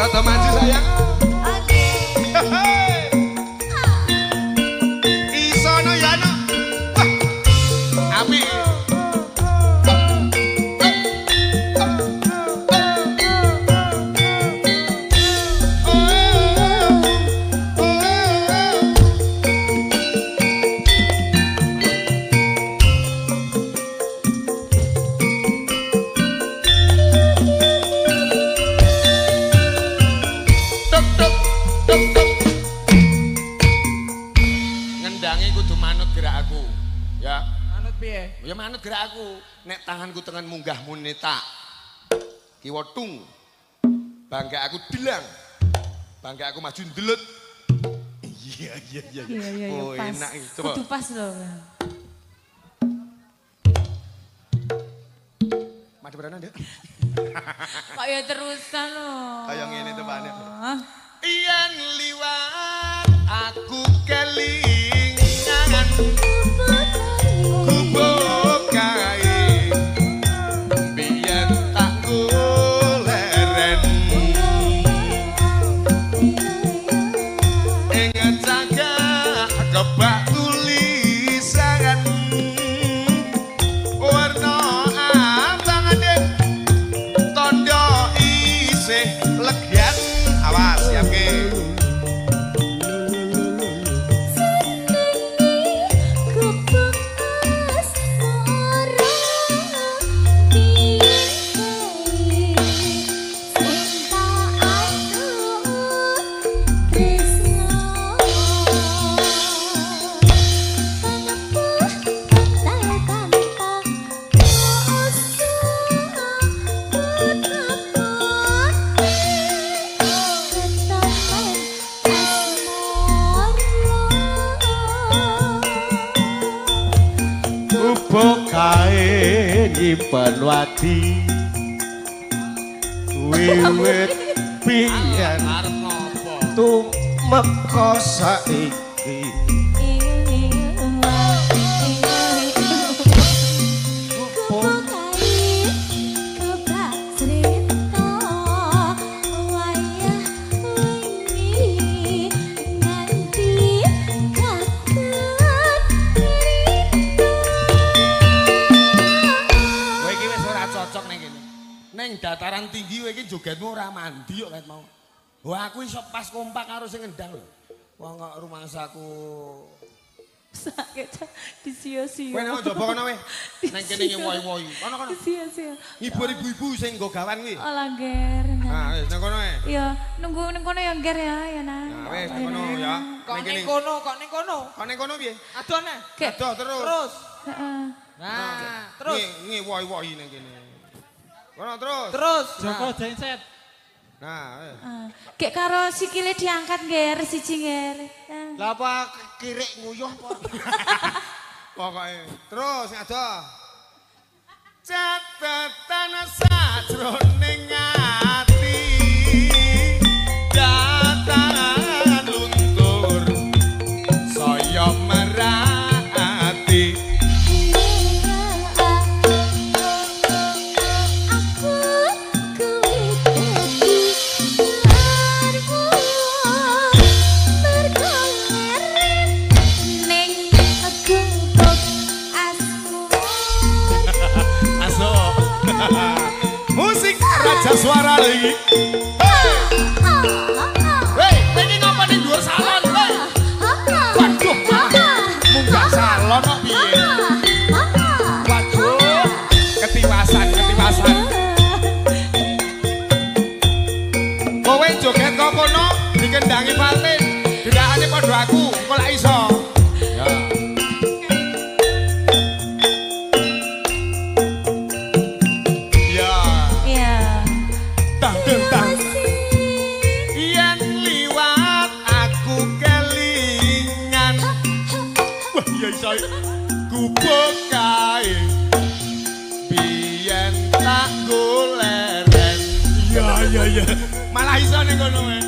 Rada maju sayang. Oke. Isono ya no. Api. Ya manut gerak aku, nek tanganku tengen munggah muneta, kiwa tung, bangga aku dilang, bangga aku maju ndelut. Iya. Oh pas. enak ini, coba. Kudu pas loh. Madu berana deh. Kok ya terusan loh. Kayak ngene tuh Pak. Iyan liwat aku kelingan. Kubokai biyen tak goleren ing cagak kebak tulisan warna abang adek tondo isih legian awas siap ke. Nyimpen wadi wiwit biyen tumeka saiki dataran tinggi kowe iki jogetmu ora mandi kok ket mau. Wah aku iso pas kompak karo sing ngendang lho. Wong kok rumangsaku sakit disia-sia. Kowe nang njaba kono weh. Nang kene ngewohi-wohi. Kono. Disia-sia. Ngibur ibu-ibu sing nggo gawan kuwi. Oh langger. Nah, wis nang kono ae. Iya, nunggu ning kono ya ngger ya Nah. Nah, wis nang kono ya. Kok ning kono, Kok ning kono piye? Adone. Adoh terus. Terus. Heeh. Nah, terus ngewohi-wohi nang kene. Kono terus. Terus. Joko Genset. Nah, Gek karo sikile diangkat ngger siji ngger. Lah apa kirik nguyuh apa? Pokoke terus adoh. Catatan sajroning ati dataran luntur saya merati. Musik Raja Suara lagi. Hei, pengen ngapa nih dhuwur salon, hei. Waduh, munggah salon kok piye? Waduh, ketiwasan. Kowe joget kok kono dikendangi Fatin. Gerakane padha aku, kok lak iso. Ya. Yen liwat aku kelingan. Wah iya iso. Gubuk kae biyen tak goleren. Iya. Malah iso ning kono wae.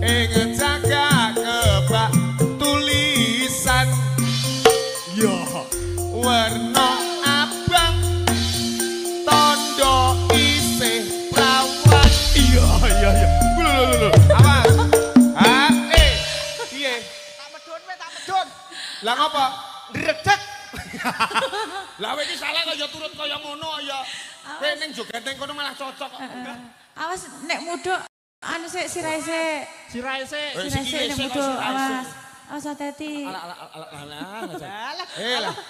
Ing cagak kebak tulisan. Yo warna abang tondo isih prawan. Iya. ngapa? Ndredeg. Lah kowe iki salah kaya turut kaya ngono ya. Kowe ning joget ning kono malah cocok kok. Awas nek muduk anu sik sirahe sik. Sirahe sik. Sirahe sik nek muduk awas. Awas hati-hati. Lah.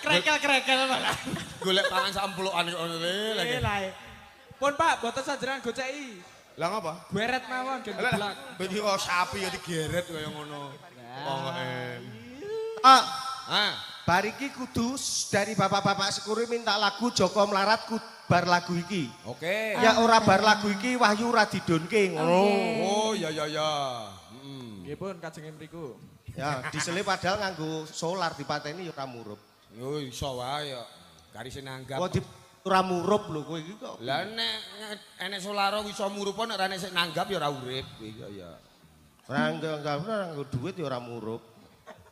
Krekel-krekel malah. Golek pangan sak emplukan kok ngono lagi. Pun Pak, boten sajeran goceki. Lah ngapa? Gweret mawon gen geblak. Iki kok sapi ya digeret kaya ngono. Pokoke. Bariki kudu dari bapak-bapak sekuri minta lagu Joko Melarat bar lagu iki. Oke. Ya ora bar lagu iki Wahyu ora didonke ngono. Oh ya. Nggih pun kajenge mriku. Ya, disele padahal nganggo solar dipateni ya ora murup. Yo iso wae ya. Karise nanggap. Kok ora murup lho kowe iki kok. Lah nek enek solaro iso murup nek ora enek sing nanggap ya ora urip iya ya. Ora nganggo duit ya ora murup.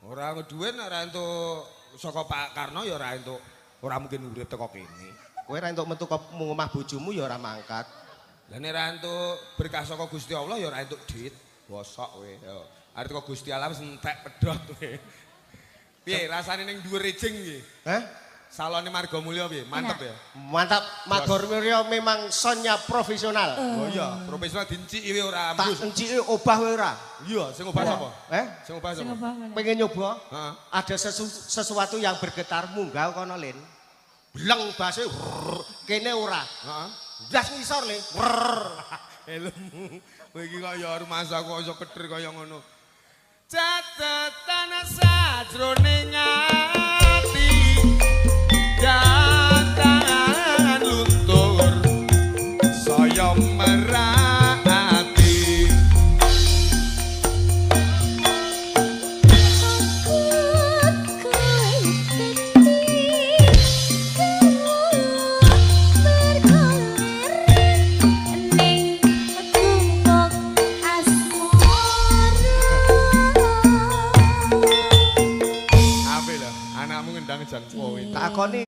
Ora nggo dhuwit nek ora entuk saka Pak Karno ya ora entuk. Ora mungkin urip teko kene. Kowe ora entuk metu omah bojomu ya ora mangkat. Lah nek ora entuk berkah saka Gusti Allah ya ora entuk duit. Bosok kowe. Ya. Arep teko Gusti Allah wis entek pedhot kowe. Piye rasane ning dhuwur rejing iki? Hah? Salone Marga Mulya piye? Mantep ya? Mantap, Magor Mulya memang sonnya profesional. Oh iya, profesional dinciki kowe ora ambus. Tak encike obah kowe ora. Iya, sing obah sapa? Sing obah Sing sapa? obah mana? Pengen nyoba? Heeh. Ada sesuatu yang bergetar munggah kono Lin. Bleng base kene ora. Heeh. Blas ngisor Le. Helmmu. Kowe iki kaya rumasa kok iso ketir kaya ngono. Catetan sajroning ati datan luntur saya merati Ape lho, anakmu ngendang jan kowe. Takoni